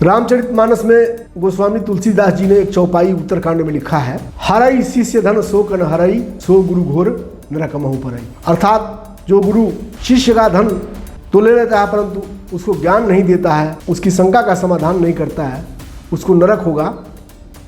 रामचरितमानस में गोस्वामी तुलसीदास जी ने एक चौपाई उत्तरकांड में लिखा है, हरई शिष्य धन सो कन हरई सो गुरु घोर नरकमहु परई। अर्थात जो गुरु शिष्य का धन तो ले लेता है परंतु उसको ज्ञान नहीं देता है, उसकी शंका का समाधान नहीं करता है, उसको नरक होगा,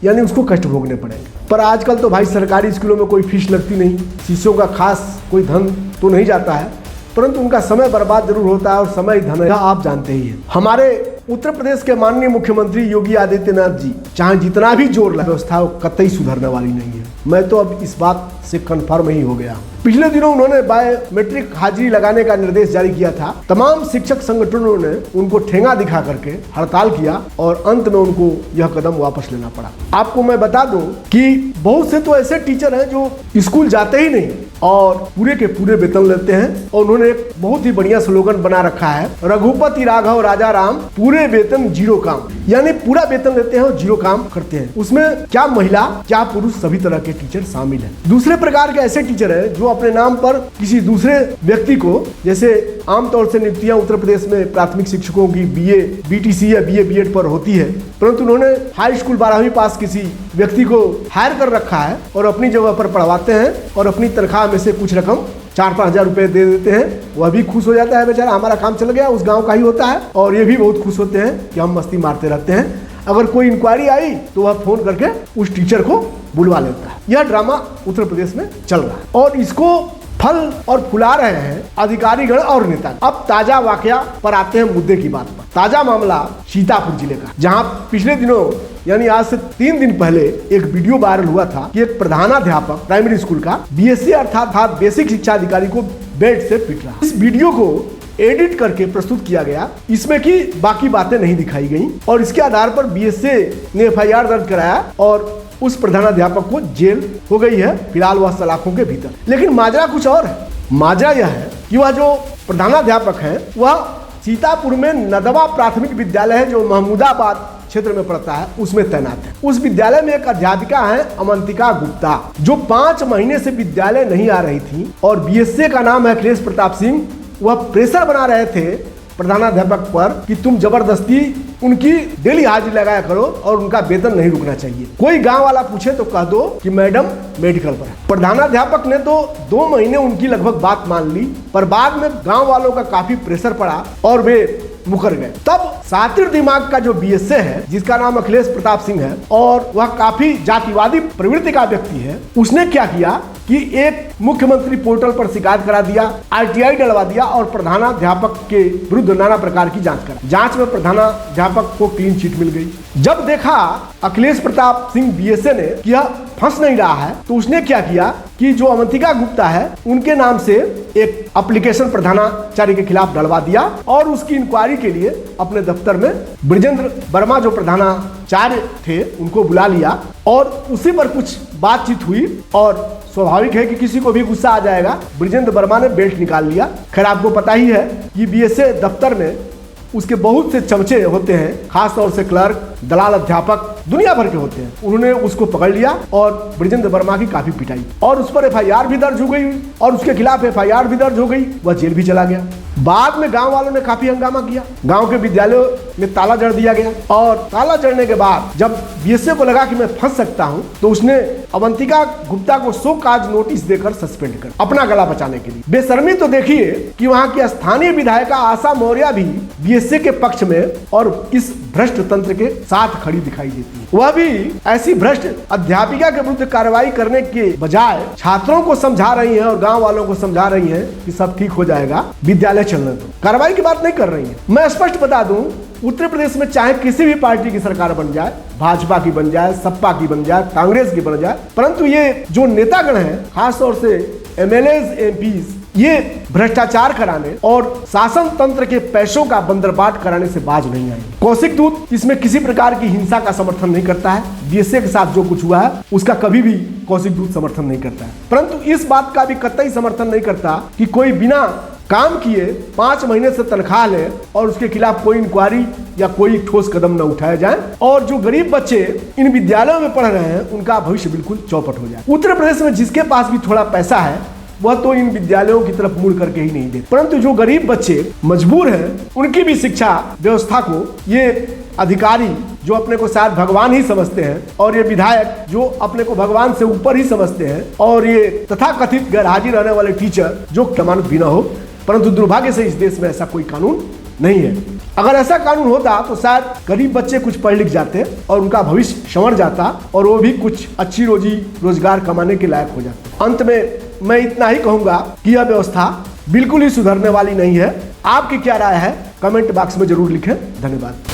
यानी उसको कष्ट भोगने पड़ेंगे। पर आजकल तो भाई सरकारी स्कूलों में कोई फीस लगती नहीं, शिष्यों का खास कोई धन तो नहीं जाता है, परंतु उनका समय बर्बाद जरूर होता है और समय धन है, आप जानते ही हैं। हमारे उत्तर प्रदेश के माननीय मुख्यमंत्री योगी आदित्यनाथ जी चाहे जितना भी जोर लगे व्यवस्था वो कतई सुधरने वाली नहीं है। मैं तो अब इस बात से कन्फर्म ही हो गया। पिछले दिनों उन्होंने बायोमेट्रिक हाजिरी लगाने का निर्देश जारी किया था। तमाम शिक्षक संगठनों ने उनको ठेंगा दिखा करके हड़ताल किया और अंत में उनको यह कदम वापस लेना पड़ा। आपको मैं बता दूं कि बहुत से तो ऐसे टीचर हैं जो स्कूल जाते ही नहीं और पूरे के पूरे वेतन लेते हैं, और उन्होंने एक बहुत ही बढ़िया स्लोगन बना रखा है, रघुपति राघव राजा राम पूरे वेतन जीरो काम, यानी पूरा वेतन लेते हैं और जीरो काम करते हैं। उसमें क्या महिला क्या पुरुष सभी तरह के टीचर शामिल हैं। दूसरे प्रकार के ऐसे टीचर हैं जो अपने नाम पर किसी दूसरे व्यक्ति को, जैसे आमतौर से नियुक्तियां उत्तर प्रदेश में प्राथमिक शिक्षकों की बीए बीटीसी या बीए बीएड पर होती है, परंतु उन्होंने हाई स्कूल 12वीं पास किसी व्यक्ति को हायर कर रखा है और अपनी जगह पर पढ़वाते हैं और अपनी तनख्वाह में से कुछ रकम 4-5 हजार रुपए दे देते हैं। वह भी खुश हो जाता है, बेचारा हमारा काम चल गया, उस गांव का ही होता है, और ये भी बहुत खुश होते हैं कि हम मस्ती मारते रहते हैं। अगर कोई इंक्वायरी आई तो वह फोन करके उस टीचर को बुलवा लेता है। यह ड्रामा उत्तर प्रदेश में चल रहा है और इसको फल और फुला रहे हैं अधिकारीगण और नेता। अब ताजा वाकया पर आते हैं, मुद्दे की बात पर। ताजा मामला सीतापुर जिले का, जहां पिछले दिनों यानी आज से 3 दिन पहले एक वीडियो वायरल हुआ था कि एक प्रधानाध्यापक प्राइमरी स्कूल का बीएससी अर्थात बेसिक शिक्षा अधिकारी को बेड से पीट रहा। इस वीडियो को एडिट करके प्रस्तुत किया गया, इसमें की बाकी बातें नहीं दिखाई गई और इसके आधार पर बीएससी ने एफआईआर दर्ज कराया और उस प्रधानाध्यापक को जेल हो गई है। फिलहाल वह सलाखों के भीतर। लेकिन माजरा कुछ और है। माजरा यह है कि वह जो प्रधानाध्यापक है वह सीतापुर में नदवा प्राथमिक विद्यालय है जो महमूदाबाद क्षेत्र में पड़ता है, उसमें तैनात है। उस विद्यालय में एक अध्यापिका है अवंतिका गुप्ता, जो 5 महीने से विद्यालय नहीं आ रही थी और बीएससी का नाम है अखिलेश प्रताप सिंह। वह प्रेशर बना रहे थे प्रधानाध्यापक पर कि तुम जबरदस्ती उनकी डेली हाजिरी लगाया करो और उनका वेतन नहीं रुकना चाहिए। कोई गांव वाला पूछे तो कह दो कि मैडम मेडिकल पर है। प्रधानाध्यापक ने तो 2 महीने उनकी लगभग बात मान ली, पर बाद में गांव वालों का काफी प्रेशर पड़ा और वे मुकर गए। तब सातिर दिमाग का जो बीएसए है, जिसका नाम अखिलेश प्रताप सिंह है और वह काफी जातिवादी प्रवृत्ति का व्यक्ति है, उसने क्या किया कि एक मुख्यमंत्री पोर्टल पर शिकायत करा दिया, आरटीआई डलवा दिया और प्रधानाध्यापक के विरुद्ध नाना प्रकार की जांच करा। जांच में प्रधानाध्यापक को क्लीन चिट मिल गई। जब देखा अखिलेश प्रताप सिंह बीएसए ने कि यह फंस नहीं रहा है, तो उसने क्या किया कि जो अवंतिका गुप्ता है उनके नाम से एक एप्लीकेशन प्रधानाचार्य के खिलाफ डलवा दिया और उसकी इंक्वायरी के लिए अपने दफ्तर में ब्रिजेंद्र वर्मा जो प्रधानाचार्य थे उनको बुला लिया और उसी पर कुछ बातचीत हुई और स्वाभाविक है कि किसी को भी गुस्सा आ जाएगा। ब्रिजेंद्र वर्मा ने बेल्ट निकाल लिया। खैर आपको पता ही है कि बीएसए दफ्तर में उसके बहुत से चमचे होते हैं, खास तौर से क्लर्क, दलाल, अध्यापक दुनिया भर के होते हैं। उन्होंने उसको पकड़ लिया और ब्रिजेंद्र वर्मा की काफी पिटाई और उस पर एफआईआर भी दर्ज हो गई और उसके खिलाफ एफआईआर भी दर्ज हो गई। वह जेल भी चला गया। बाद में गांव वालों ने काफी हंगामा किया, गांव के विद्यालयों में ताला जड़ दिया गया और ताला जड़ने के बाद जब बीएसए को लगा कि मैं फंस सकता हूं, तो उसने अवंतिका गुप्ता को शो काज नोटिस देकर सस्पेंड कर अपना गला बचाने के लिए। बेशर्मी तो देखिए कि वहां की स्थानीय विधायिका आशा मौर्य भी बीएसए के पक्ष में और इस भ्रष्ट तंत्र के साथ खड़ी दिखाई देती है। वह भी ऐसी भ्रष्ट अध्यापिका के विरुद्ध कार्रवाई करने के बजाय छात्रों को समझा रही है और गांव वालों को समझा रही है कि सब ठीक हो जाएगा, विद्यालय चलने दो। कार्रवाई की बात नहीं कर रही है। मैं स्पष्ट बता दूं, उत्तर प्रदेश में चाहे किसी भी पार्टी की सरकार बन जाए, भाजपा की बन जाए, सपा की बन जाए, कांग्रेस की बन जाए, परंतु ये जो नेतागण हैं, खासतौर से एमएलएज, एमपीज, ये भ्रष्टाचार कराने और शासन तंत्र के पैसों का बंदरबाट कराने से बाज नहीं आएंगे। कौशिक दूत इसमें किसी प्रकार की हिंसा का समर्थन नहीं करता है। बीएसए के साथ जो कुछ हुआ है उसका कभी भी कौशिक दूत समर्थन नहीं करता है, परंतु इस बात का भी कतई समर्थन नहीं करता कि कोई बिना काम किए 5 महीने से तनख्वाह ले और उसके खिलाफ कोई इंक्वायरी या कोई ठोस कदम न उठाया जाए और जो गरीब बच्चे इन विद्यालयों में पढ़ रहे हैं उनका भविष्य बिल्कुल चौपट हो जाए। उत्तर प्रदेश में जिसके पास भी थोड़ा पैसा है वह तो इन विद्यालयों की तरफ मुड़ करके ही नहीं देते। परंतु जो गरीब बच्चे मजबूर हैं, उनकी भी शिक्षा व्यवस्था को ये अधिकारी जो अपने को शायद भगवान ही समझते हैं, और ये विधायक जो अपने को भगवान से ऊपर ही समझते हैं, और ये तथाकथित गैरहाजिर रहने वाले टीचर जो जमानत भी ना हो। परंतु दुर्भाग्य से इस देश में ऐसा कोई कानून नहीं है। अगर ऐसा कानून होता तो शायद गरीब बच्चे कुछ पढ़ लिख जाते और उनका भविष्य संवर जाता, और वो भी कुछ अच्छी रोजी रोजगार कमाने के लायक हो जाते। अंत में मैं इतना ही कहूंगा कि यह व्यवस्था बिल्कुल ही सुधरने वाली नहीं है। आपकी क्या राय है, कमेंट बॉक्स में जरूर लिखें। धन्यवाद।